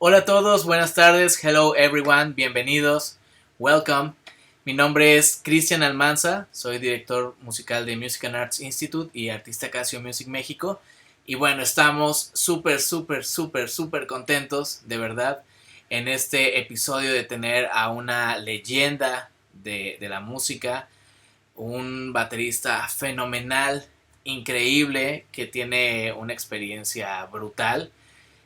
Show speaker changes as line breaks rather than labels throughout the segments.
Hola a todos, buenas tardes, hello everyone, bienvenidos, welcome. Mi nombre es Cristian Almanza, soy director musical de Music and Arts Institute y artista Casio Music México. Y bueno, estamos súper contentos, de verdad, en este episodio de tener a una leyenda de la música, un baterista fenomenal, increíble, que tiene una experiencia brutal.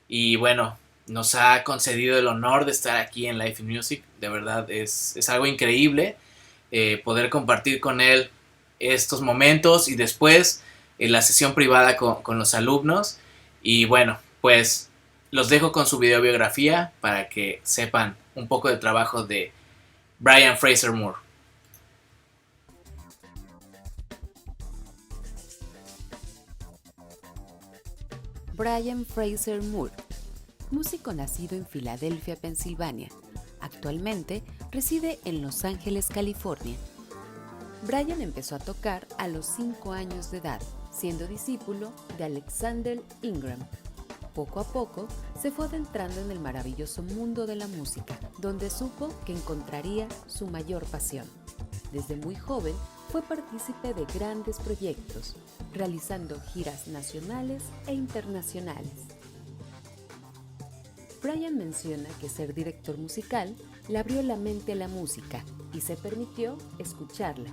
Y bueno, nos ha concedido el honor de estar aquí en Life in Music. De verdad es algo increíble poder compartir con él estos momentos y después la sesión privada con los alumnos. Y bueno, pues los dejo con su videobiografía para que sepan un poco del trabajo de Brian Fraser Moore.
Brian Fraser Moore, músico nacido en Filadelfia, Pensilvania. Actualmente reside en Los Ángeles, California. Brian empezó a tocar a los 5 años de edad, siendo discípulo de Alexander Ingram. Poco a poco se fue adentrando en el maravilloso mundo de la música, donde supo que encontraría su mayor pasión. Desde muy joven fue partícipe de grandes proyectos, realizando giras nacionales e internacionales. Brian menciona que ser director musical le abrió la mente a la música y se permitió escucharla.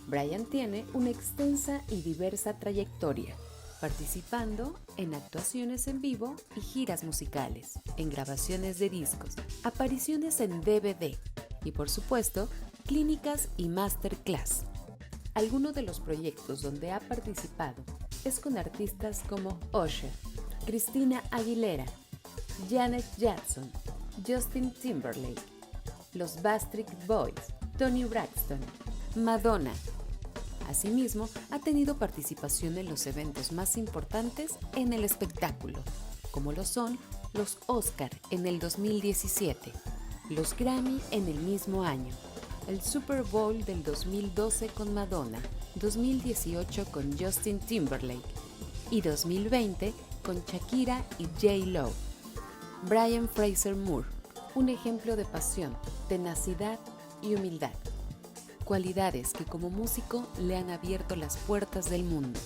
Brian tiene una extensa y diversa trayectoria, participando en actuaciones en vivo y giras musicales, en grabaciones de discos, apariciones en DVD y, por supuesto, clínicas y masterclass. Algunos de los proyectos donde ha participado es con artistas como Usher, Christina Aguilera, Janet Jackson, Justin Timberlake, los Backstreet Boys, Toni Braxton, Madonna. Asimismo, ha tenido participación en los eventos más importantes en el espectáculo, como lo son los Oscar en el 2017, los Grammy en el mismo año, el Super Bowl del 2012 con Madonna, 2018 con Justin Timberlake y 2020 con Shakira y J-Lo. Brian Fraser Moore, un ejemplo de pasión, tenacidad y humildad. Cualidades que como músico le han abierto las puertas del mundo.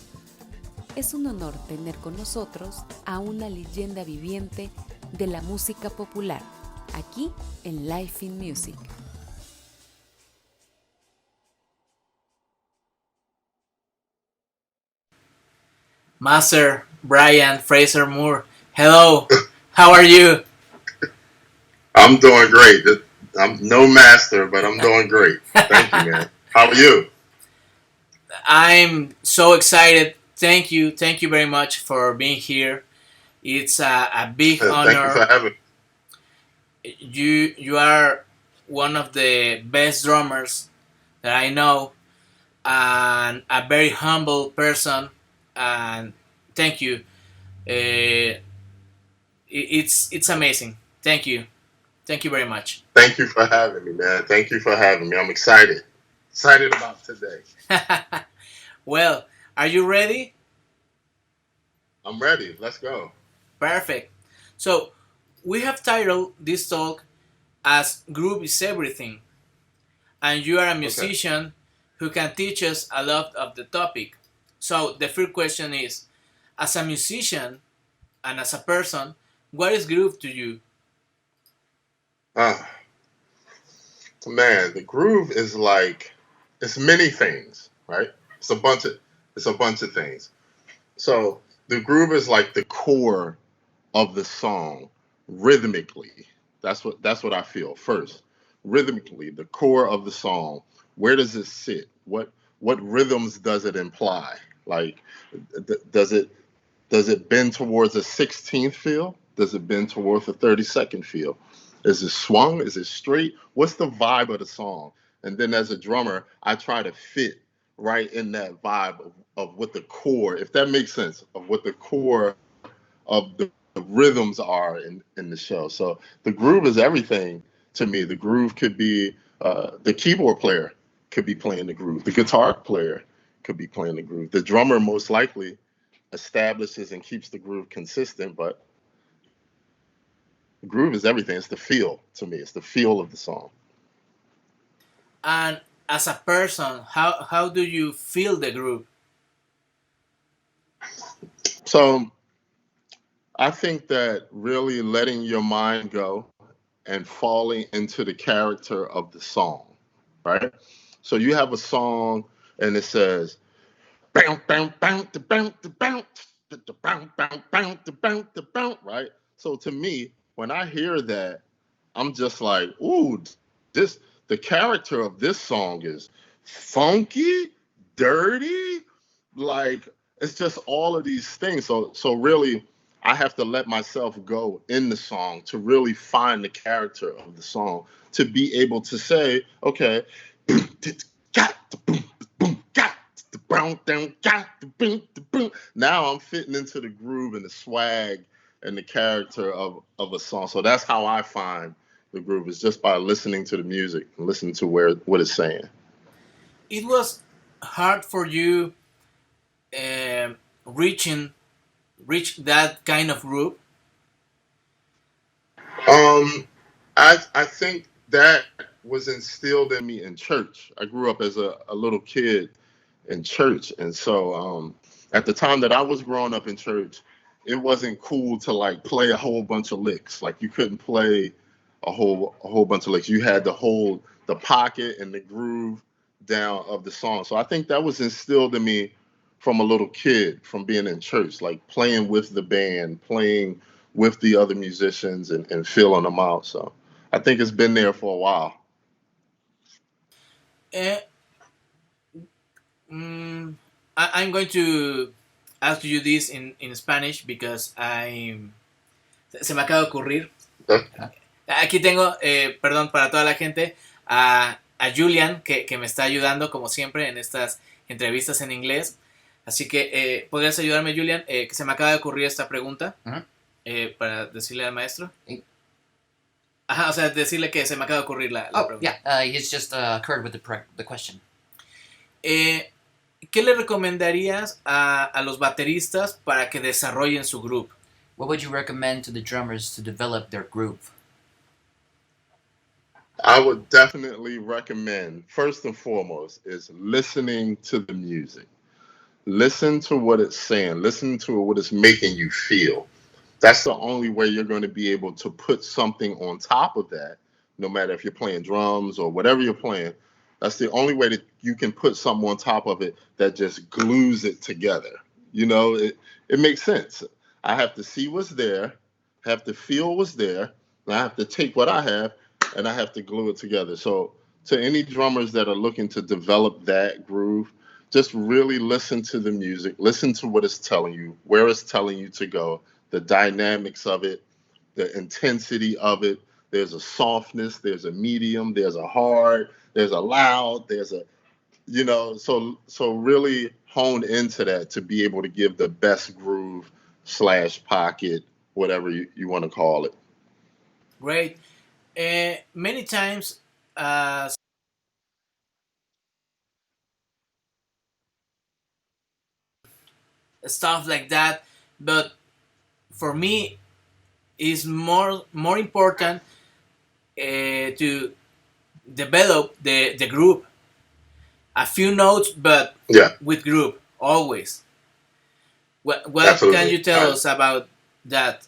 Es un honor tener con nosotros a una leyenda viviente de la música popular, aquí en Life in Music.
Master Brian Fraser Moore, hello, how are you?
I'm doing great. I'm no master, but I'm doing great. Thank you, man. How are you?
I'm so excited. Thank you very much for being here. It's a big
Thank you for
honor.
having me.
You are one of the best drummers that I know, and a very humble person. And thank you. It's amazing. Thank you very much.
Thank you for having me, man. Thank you for having me. I'm excited. Excited about today.
Well, are you ready?
I'm ready. Let's go.
Perfect. So we have titled this talk as Groove is Everything, and you are a
Okay.
musician who can teach us a lot of the topic. So the first question is, as a musician and as a person, what is groove to you?
Ah, man, the groove is like it's many things, right? It's a bunch of it's a bunch of things. So the groove is like the core of the song rhythmically. That's what I feel first. Rhythmically, the core of the song. Where does it sit? What rhythms does it imply? Like, does it bend towards a 16th feel? Does it bend towards a 32nd feel? Is it swung? Is it straight? What's the vibe of the song? And then as a drummer, I try to fit right in that vibe of what the core, if that makes sense, of what the core of the rhythms are in the show. So the groove is everything to me. The groove could be the keyboard player could be playing the groove. The guitar player could be playing the groove. The drummer most likely establishes and keeps the groove consistent, but The groove is everything. It's the feel to me. It's the feel of the song.
And as a person, how do you feel the group?
So I think that really letting your mind go and falling into the character of the song, right? So you have a song and it says bounce, bounce, bounce, bounce, bounce, bounce, bounce, bounce, bounce, bounce, right? So to me, when I hear that, I'm just like, ooh, this the character of this song is funky, dirty, like it's just all of these things. So really I have to let myself go in the song to really find the character of the song to be able to say, okay, got the boom, boom, got the brown down, got the boom, the boom. Now I'm fitting into the groove and the swag and the character of a song. So that's how I find the groove, is just by listening to the music and listening to what it's saying.
It was hard for you um, reach that kind of group.
I think that was instilled in me in church. I grew up as a little kid in church, and so at the time that I was growing up in church, it wasn't cool to like play a whole bunch of licks. Like you couldn't play a whole bunch of licks. You had to hold the pocket and the groove down of the song. So I think that was instilled in me from a little kid, from being in church, like playing with the band, playing with the other musicians and feeling them out. So I think it's been there for a while.
Uh, mm, I'm going to ask you this in Spanish because se me acaba de ocurrir. Aquí tengo, perdón, para toda la gente, a Julian, que me está ayudando como siempre en estas entrevistas en inglés. Así que, ¿podrías ayudarme, Julian? Que se me acaba de ocurrir esta pregunta para decirle al maestro. Ajá, o sea, decirle que se me acaba de ocurrir la pregunta.
Yeah, he's just occurred with the question.
¿Qué le recomendarías a los bateristas para que desarrollen su groove?
What would you recommend to the drummers to develop their groove?
I would definitely recommend, first and foremost, is listening to the music. Listen to what it's saying. Listen to what it's making you feel. That's the only way you're going to be able to put something on top of that, no matter if you're playing drums or whatever you're playing. That's the only way that you can put something on top of it that just glues it together. It makes sense. I have to see what's there, have to feel what's there, and I have to take what I have and I have to glue it together. So to any drummers that are looking to develop that groove, just really listen to the music, listen to what it's telling you, where it's telling you to go, the dynamics of it, the intensity of it. There's a softness, there's a medium, there's a hard, there's a loud, there's a so really hone into that to be able to give the best groove slash pocket, whatever you want to call it.
Great. Many times, stuff like that, but for me, it's more important to develop the group. A few notes, but
Yeah,
with group always. What
absolutely.
can you tell us about that?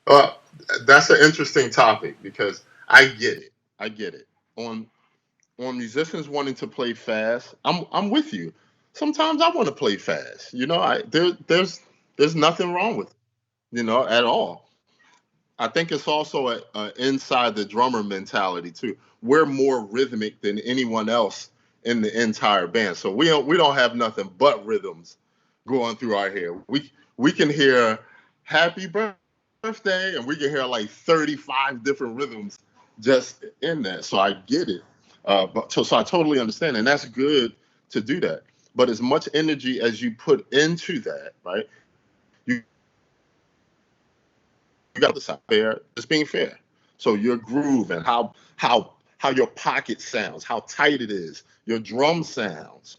Uh, that's an interesting topic because I get it. I get it. On musicians wanting to play fast, I'm with you. Sometimes I want to play fast. There's nothing wrong with it, at all. I think it's also a inside the drummer mentality too. We're more rhythmic than anyone else in the entire band, so we don't have nothing but rhythms going through our hair. We can hear "Happy Birthday" and we can hear like 35 different rhythms just in that. So I get it, so I totally understand, and that's good to do that. But as much energy as you put into that, right? You got the side fair, just being fair. So your groove and how your pocket sounds, how tight it is, your drum sounds.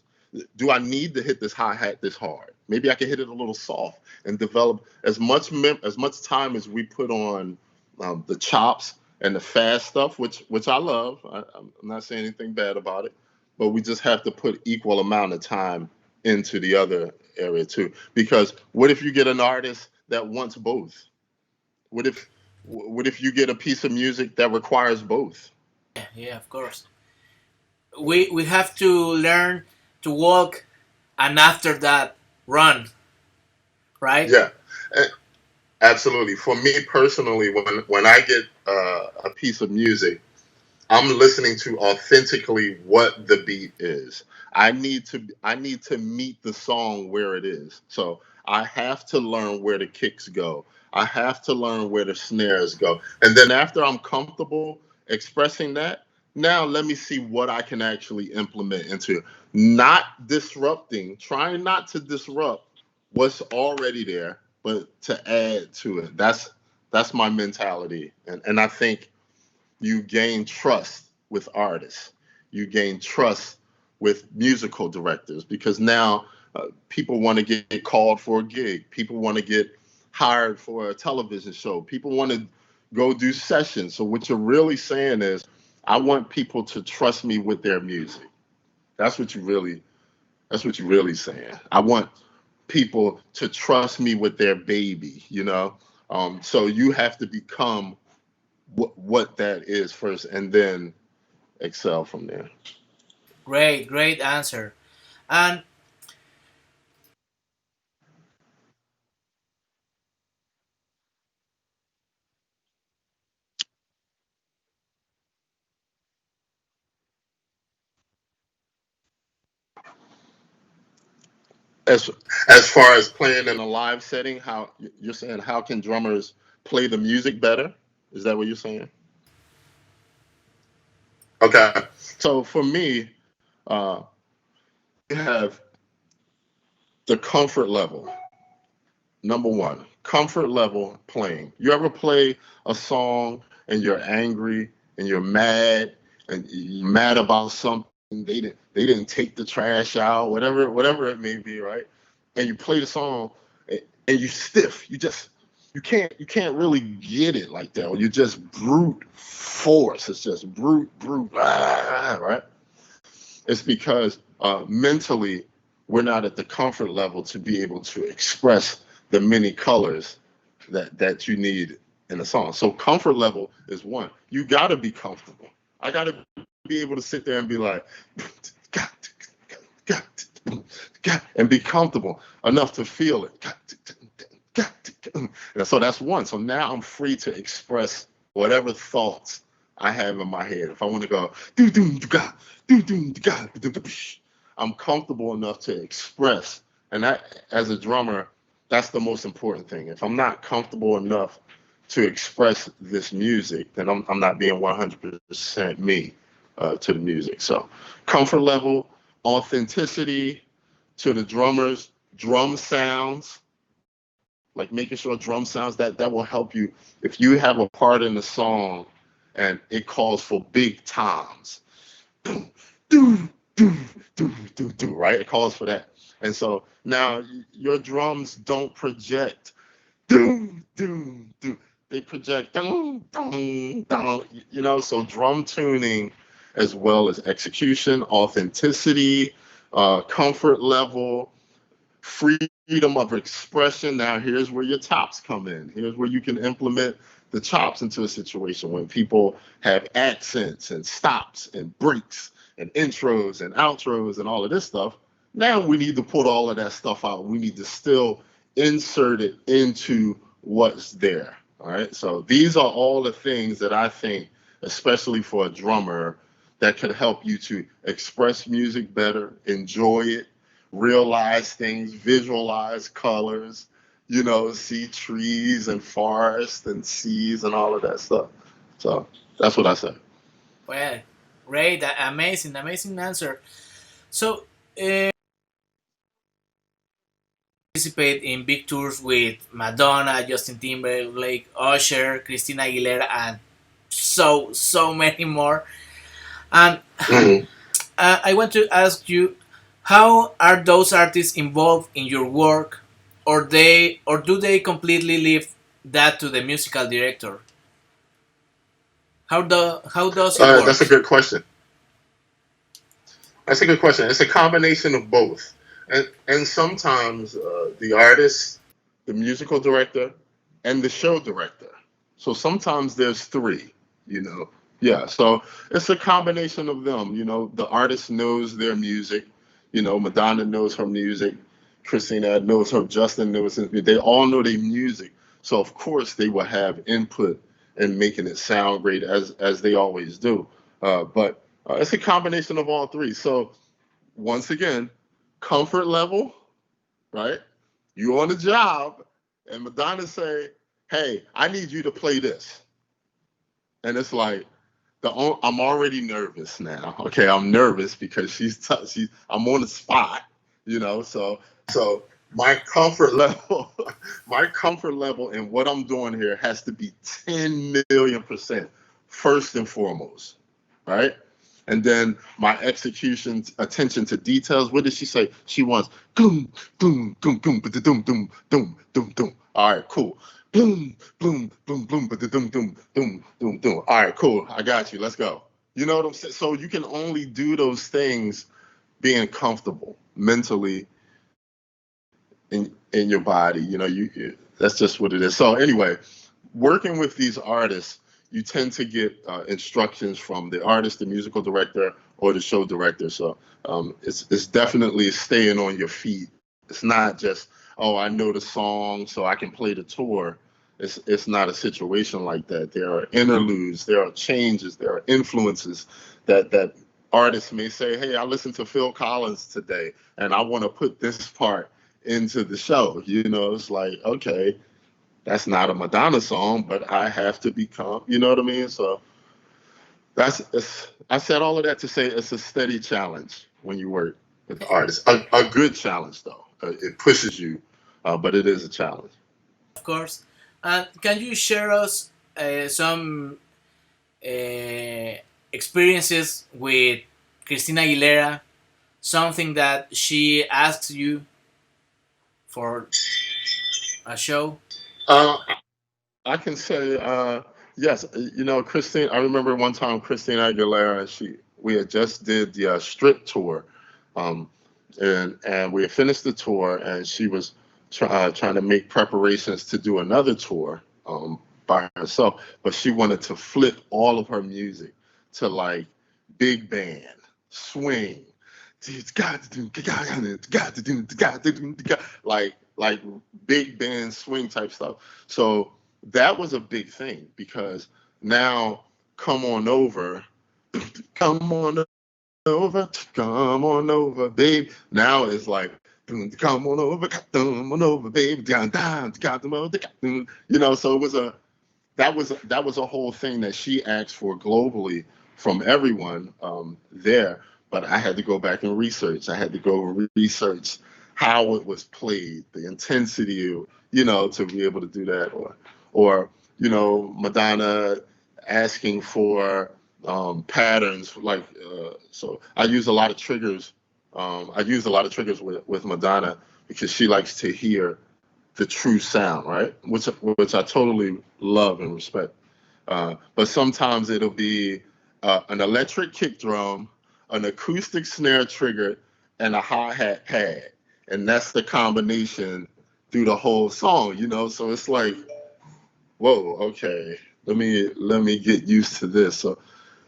Do I need to hit this hi hat this hard? Maybe I can hit it a little soft and develop as much time as we put on the chops and the fast stuff, which I love. I'm not saying anything bad about it, but we just have to put equal amount of time into the other area too. Because what if you get an artist that wants both? What if you get a piece of music that requires both?
Yeah, of course. We have to learn to walk, and after that, run. Right?
Yeah, absolutely. For me personally, when I get a piece of music, I'm listening to authentically what the beat is. I need to meet the song where it is. So I have to learn where the kicks go. I have to learn where the snares go. And then after I'm comfortable expressing that, now let me see what I can actually implement into not disrupting, trying not to disrupt what's already there, but to add to it. That's my mentality. And I think you gain trust with artists. You gain trust with musical directors because now people want to get called for a gig. People want to get hired for a television show. People want to go do sessions. So what you're really saying is, I want people to trust me with their music. That's what you really. That's what you're really saying. I want people to trust me with their baby. So you have to become what that is first, and then excel from there.
Great, great answer. And
As as far as playing in a live setting, how you're saying, how can drummers play the music better? Is that what you're saying? Okay. So for me, uh, you have the comfort level. Number one, comfort level playing. You ever play a song and you're angry and you're mad and you're mad about something? They didn't take the trash out, whatever it may be, right? And you play the song and you stiff. You can't really get it like that. Or you just brute force. It's just brute, right? It's because mentally we're not at the comfort level to be able to express the many colors that you need in a song. So comfort level is one. You got to be comfortable. I got to be able to sit there and be like, and be comfortable enough to feel it. And so that's one. So now I'm free to express whatever thoughts I have in my head. If I want to go, I'm comfortable enough to express. And that, as a drummer, that's the most important thing. If I'm not comfortable enough to express this music, then I'm not being 100% me to the music. So comfort level, authenticity to the drummers, drum sounds, like making sure drum sounds that will help you if you have a part in the song and it calls for big toms. Do, do, do, do, right? It calls for that. And so now your drums don't project do, do, do. They project dun, dun, dun, so drum tuning as well as execution, authenticity, comfort level, freedom of expression. Now, here's where your chops come in. Here's where you can implement the chops into a situation when people have accents and stops and breaks and intros and outros and all of this stuff. Now we need to put all of that stuff out. We need to still insert it into what's there. All right. So these are all the things that I think, especially for a drummer, that could help you to express music better, enjoy it, realize things, visualize colors, see trees and forests and seas and all of that stuff. So that's what I say.
well, great, amazing, amazing answer. So, participate in big tours with Madonna, Justin Timberlake, Usher, Christina Aguilera, and so many more. And
Mhm.
I want to ask you, How are those artists involved in your work, or do they completely leave that to the musical director? How does it
That's a
work?
good question. That's a good question. It's a combination of both, and sometimes the artist, the musical director, and the show director. So sometimes there's three. You know, yeah. So it's a combination of them. You know, the artist knows their music. You know, Madonna knows her music. Christina knows her. Justin knows his music. They all know their music. So of course they will have input in making it sound great as they always do. But it's a combination of all three. So once again, comfort level, right? You on the job, and Madonna say, "Hey, I need you to play this," and it's like I'm already nervous now. Okay, I'm nervous because I'm on the spot, you know. So my comfort level, my comfort level in what I'm doing here has to be 10 million% first and foremost, right? And then my execution, attention to details. What did she say? She wants boom, boom, boom, boom, boom, boom, boom, boom, boom, boom. All right, cool. Boom, boom, boom, boom, boom, boom, boom, boom, boom, boom. All right, cool. I got you. Let's go. You know what I'm saying? So you can only do those things being comfortable mentally in your body. You know, that's just what it is. So anyway, working with these artists, you tend to get instructions from the artist, the musical director, or the show director. So it's definitely staying on your feet. It's not just, oh, I know the song, so I can play the tour. It's not a situation like that. There are interludes, there are changes, there are influences that artists may say, hey, I listened to Phil Collins today, and I want to put this part into the show. You know, it's like, okay, that's not a Madonna song, but I have to become, you know what I mean? So I said all of that to say it's a steady challenge when you work with artists. A good challenge, though. It pushes you, but it is a challenge.
Of course. And can you share us some experiences with Christina Aguilera? Something that she asked you for a show?
Uh, I can say, yes, you know, Christine, I remember one time Christina Aguilera, we had just did the strip tour. Um, and we had finished the tour, and she was trying to make preparations to do another tour by herself, but she wanted to flip all of her music to like big band, swing, like big band swing type stuff. So that was a big thing because now come on over, come on over, come on over, babe. Now it's like, come on over, babe. Down, down, you know. So it was that was a whole thing that she asked for globally from everyone there. But I had to go back and research. I had to go research how it was played, the intensity, you know, to be able to do that, or you know, Madonna asking for patterns like so I use a lot of triggers I use a lot of triggers with Madonna because she likes to hear the true sound, right? Which I totally love and respect. But sometimes it'll be an electric kick drum, an acoustic snare trigger, and a hi-hat pad, and that's the combination through the whole song, you know. So it's like, whoa, okay, let me get used to this. So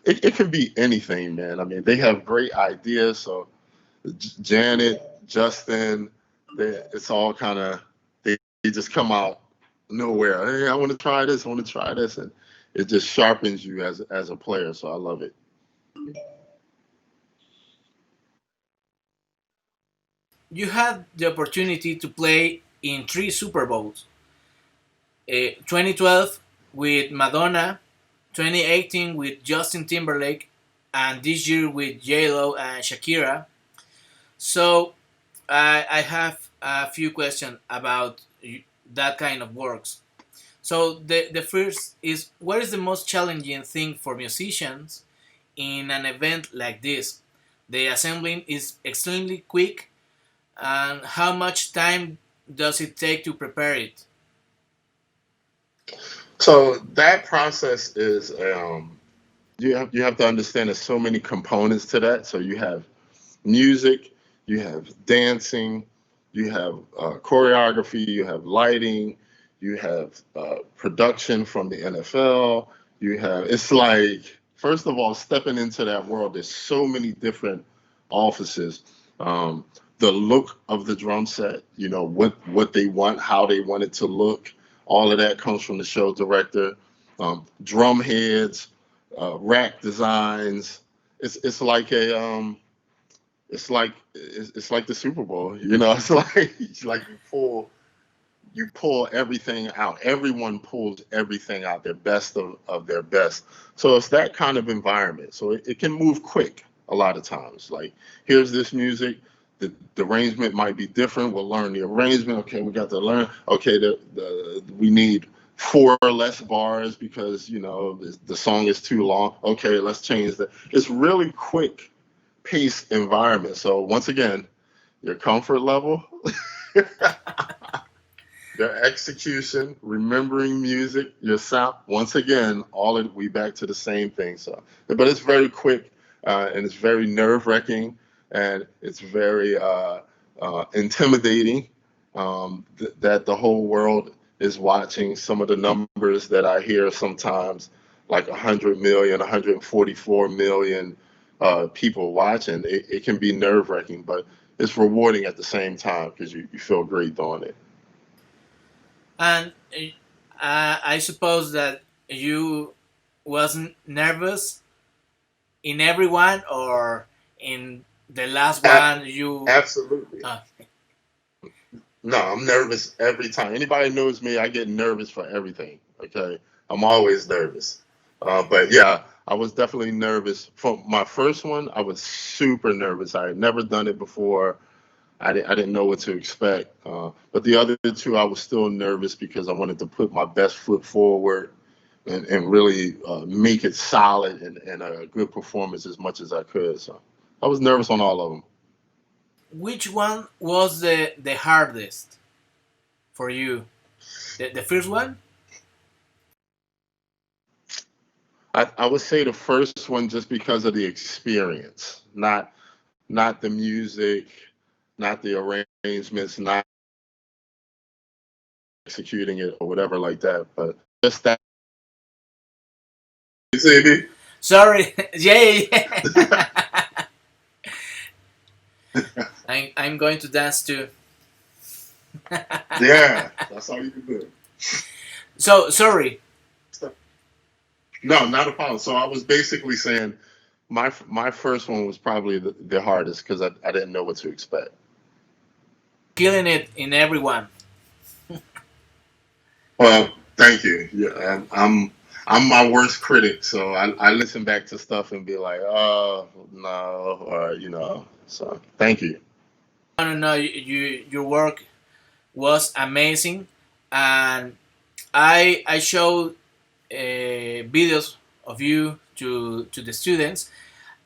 it can be anything, man. I mean, they have great ideas. So Janet, Justin, it's all kind of they just come out nowhere. Hey, I want to try this. I want to try this, and it just sharpens you as a player. So I love it.
You had the opportunity to play in three Super Bowls: 2012 with Madonna, 2018 with Justin Timberlake, and this year with J-Lo and Shakira. So I have a few questions about that kind of works. So the first is, what is the most challenging thing for musicians in an event like this? The assembling is extremely quick. And how much time does it take to prepare it?
So that process is you have to understand there's so many components to that. So you have music, you have dancing, you have choreography, you have lighting, you have production from the NFL. You have it's like first of all stepping into that world. There's so many different offices. Um, the look of the drum set, what they want, how they want it to look. All of that comes from the show director. Drum heads, rack designs. It's like the Super Bowl. It's like you pull everything out. Everyone pulls everything out, their best of their best. So it's that kind of environment. So it can move quick a lot of times. Like here's this music. The arrangement might be different. We'll learn the arrangement. Okay, we got to learn. Okay, we need four or less bars because the song is too long. Okay, let's change that. It's really quick paced environment. So once again, your comfort level, your execution, remembering music, your sound. Once again, we back to the same thing. So, but it's very quick and it's very nerve wracking and it's very intimidating. That the whole world is watching. Some of the numbers that I hear sometimes, like 100 million, 144 million people watching, it can be nerve wracking, but it's rewarding at the same time because you feel great doing it.
And I suppose that you wasn't nervous in every one, or in the last one you.
Absolutely. No, I'm nervous every time. Anybody knows me, I get nervous for everything. Okay, I'm always nervous. But yeah, I was definitely nervous for my first one. I was super nervous. I had never done it before. I didn't know what to expect. But the other two, I was still nervous because I wanted to put my best foot forward and really make it solid and a good performance as much as I could. So I was nervous on all of them.
Which one was the hardest for you? The first one?
I would say the first one just because of the experience, not the music, not the arrangements, not executing it or whatever like that, but just that. You see me?
Sorry, yeah, yeah. I'm going to dance too.
Yeah, that's all you can do.
So sorry.
No, not a problem. So I was basically saying my first one was probably the hardest because I didn't know what to expect.
Killing it in everyone.
Well, thank you. Yeah, I'm my worst critic, so I listen back to stuff and be like, oh no, or So thank you.
I don't know. Your work was amazing, and I showed videos of you to the students,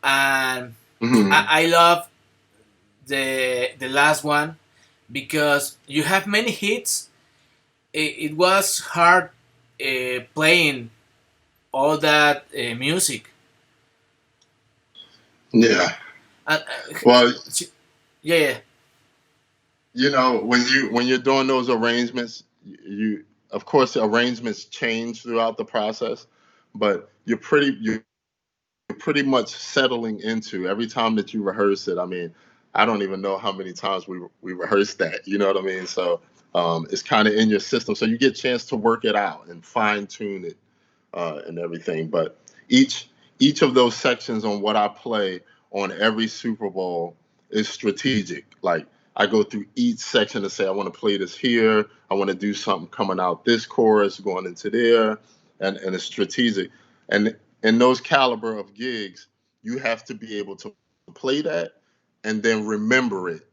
and
Hmm.
I love the last one because you have many hits. It was hard playing all that music.
Yeah.
And,
Well,
yeah, yeah.
when you're doing those arrangements, you of course the arrangements change throughout the process, but you're pretty much settling into every time that you rehearse it. I mean, I don't even know how many times we rehearsed that. You know what I mean? So it's kind of in your system, so you get a chance to work it out and fine tune it and everything. But each each of those sections on what I play on every Super Bowl is strategic. Like I go through each section to say I want to play this here. I want to do something coming out this chorus, going into there, and it's strategic. And in those caliber of gigs, you have to be able to play that and then remember it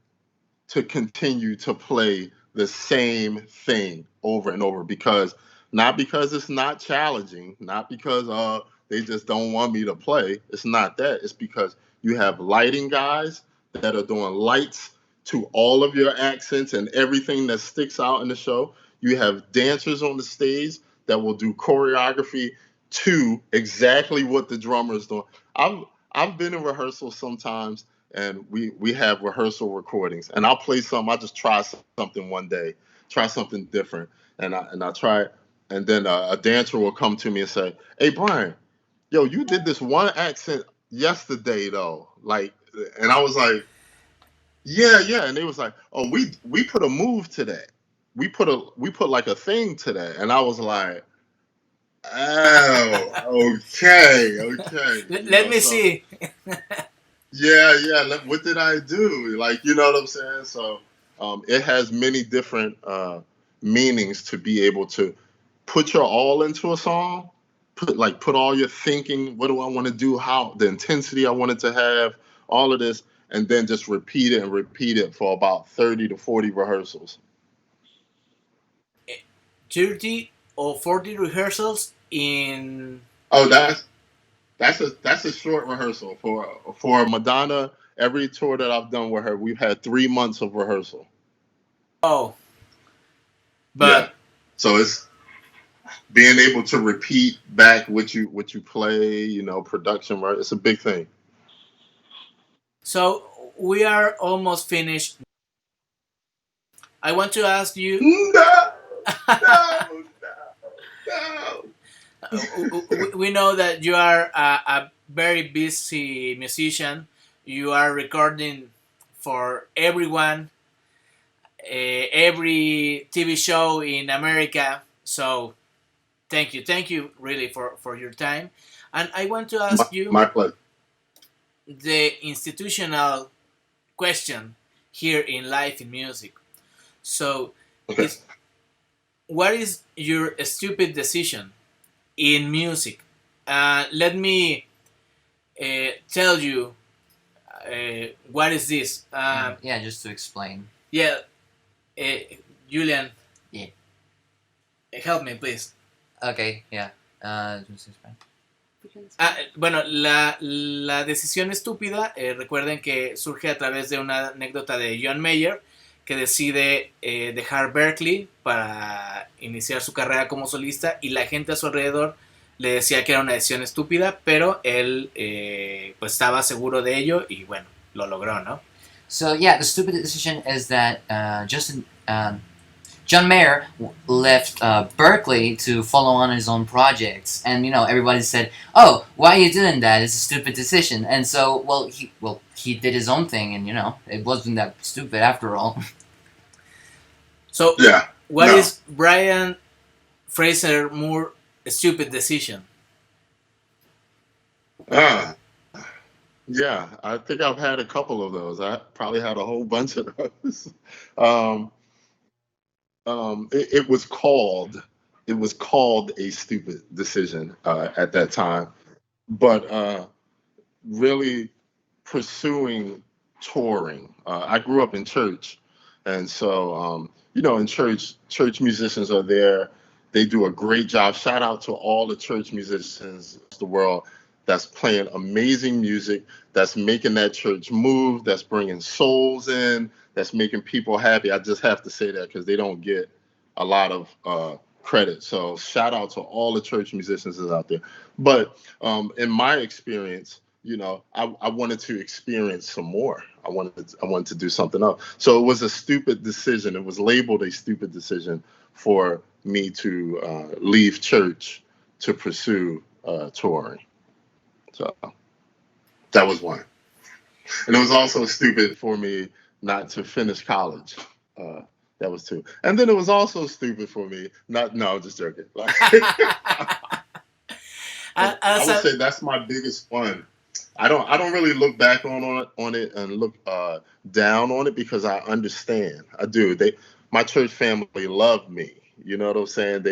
to continue to play the same thing over and over because not because it's not challenging, not because they just don't want me to play. It's not that. It's because You have lighting guys that are doing lights to all of your accents and everything that sticks out in the show. You have dancers on the stage that will do choreography to exactly what the drummer is doing. I've been in rehearsals sometimes, and we have rehearsal recordings, and I'll play something. I just try something one day, try something different, and I try it, and then a dancer will come to me and say, "Hey, Brian, yo, you did this one accent yesterday though," like, and I was like, yeah, and they was like, "Oh, we put a move to that. We put like a thing to that," and I was like, "Oh, okay,
Let me
so
see.
yeah. What did I do? Like, you know what I'm saying? So, it has many different meanings to be able to put your all into a song, put all your thinking. What do I want to do? How the intensity I want it to have, all of this, and then just repeat it and repeat it for about 30 to 40 rehearsals.
30 or 40 rehearsals in.
Oh, that's a short rehearsal for Madonna. Every tour that I've done with her, we've had 3 months of rehearsal.
Oh,
Yeah.
but
So it's being able to repeat back what you play, production, right? It's a big thing.
so we are almost finished. I want to ask you.
No, no, no.
We know that you are a very busy musician. You are recording for everyone, every TV show in America. So thank you really for your time. And I want to
My,
ask you
my pleasure.
the institutional question here in life in music. So,
Okay.
is what is your stupid decision in music? Let me tell you what is this.
Yeah, just to explain.
Yeah, uh, Julian,
Yeah.
help me please.
Okay, yeah. Just explain.
Bueno, la decisión estúpida, recuerden que surge a través de una anécdota de John Mayer, que decide dejar Berkeley para iniciar su carrera como solista, y la gente a su alrededor le decía que era una decisión estúpida, pero él pues estaba seguro de ello y bueno, lo logró, ¿no?
So yeah, the stupid decision is that John Mayer left Berkeley to follow on his own projects, and everybody said, "Oh, why are you doing that? It's a stupid decision." And so, he did his own thing, and it wasn't that stupid after all.
So,
Yeah.
what
No.
is Brian Fraser Moore stupid decision?
Ah, yeah. I think I've had a couple of those. I probably had a whole bunch of those. Um, it was called a stupid decision at that time, but really pursuing touring. I grew up in church, and so in church musicians are there. They do a great job. Shout out to all the church musicians across the world that's playing amazing music, that's making that church move, that's bringing souls in, that's making people happy. I just have to say that because they don't get a lot of credit. So shout out to all the church musicians that's out there. But in my experience, I wanted to experience some more. I wanted to do something else. So it was a stupid decision. It was labeled a stupid decision for me to leave church to pursue touring. So that was one. And it was also stupid for me not to finish college. That was two. And then it was also stupid for me not. No, I'm just joking. I
As
would
a,
say that's my biggest one. I don't really look back on it and look down on it because I understand. I do. My church family loved me. You know what I'm saying?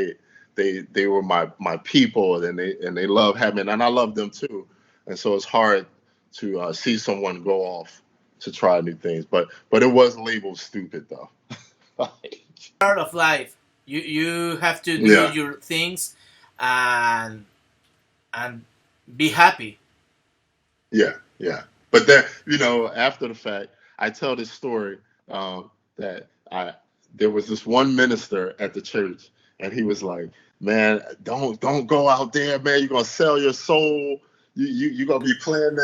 They were my people, and they love having, and I love them too. And so it's hard to see someone go off to try new things. But it was labeled stupid though.
part of life. You have to do
Yeah.
your things and be happy.
Yeah. Yeah. But then, after the fact, I tell this story that I there was this one minister at the church, and he was like, "Man, don't go out there, man. You're gonna sell your soul. You're gonna be playing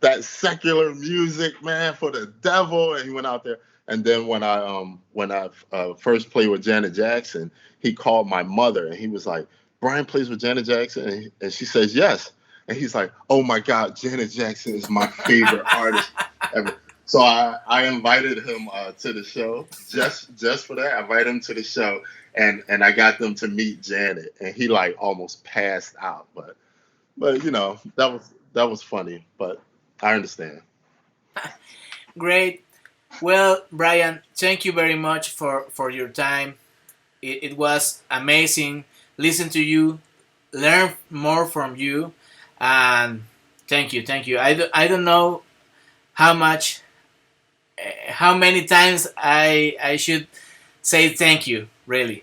that secular music, man, for the devil." And he went out there. And then when I first played with Janet Jackson, he called my mother, and he was like, "Brian plays with Janet Jackson," and she says yes. And he's like, "Oh my God, Janet Jackson is my favorite artist ever." So I invited him to the show just for that. I invited him to the show, and I got them to meet Janet, and he like almost passed out. But that was funny. But I understand.
Great. Well, Brian, thank you very much for your time. It was amazing. Listen to you, learn more from you, and thank you, thank you. I don't know how much, how many times I should say thank you. Really.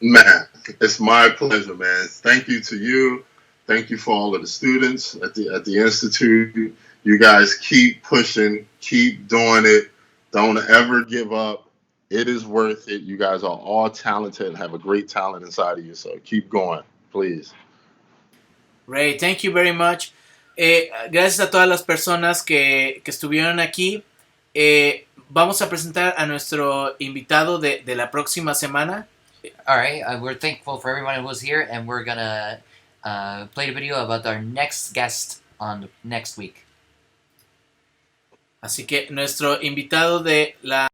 Man, it's my pleasure, man. Thank you to you. Thank you for all of the students at the institute. You guys keep pushing, keep doing it. Don't ever give up. It is worth it. You guys are all talented and have a great talent inside of you. So keep going, please.
Great, thank you very much. Gracias a todas las personas que estuvieron aquí. Vamos a presentar a nuestro invitado de la próxima semana.
All right, we're thankful for everyone who was here, and we're gonna play a video about our next guest on next week.
Así que nuestro invitado de la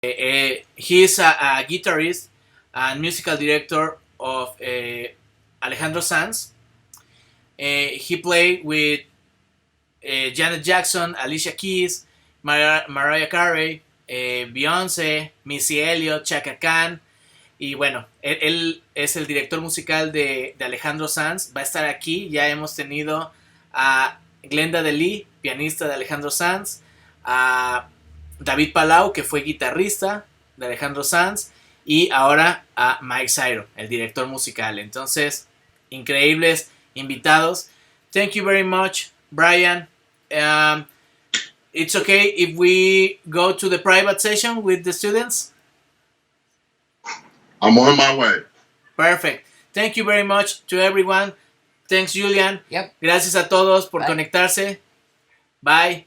he is a guitarist and musical director of Alejandro Sanz. He played with Janet Jackson, Alicia Keys, Mariah Carey, Beyoncé, Missy Elliott, Chaka Khan. Y bueno, él es el director musical de Alejandro Sanz. Va a estar aquí. Ya hemos tenido a Glenda DeLee, pianista de Alejandro Sanz, a David Palau, que fue guitarrista de Alejandro Sanz, y ahora a Mike Cyrus, el director musical. Entonces, increíbles invitados. Thank you very much, Brian. It's okay if we go to the private session with the students?
I'm on my way.
Perfect. Thank you very much to everyone. Thanks, Julian.
Yep.
Gracias a todos por
Bye.
conectarse. Bye.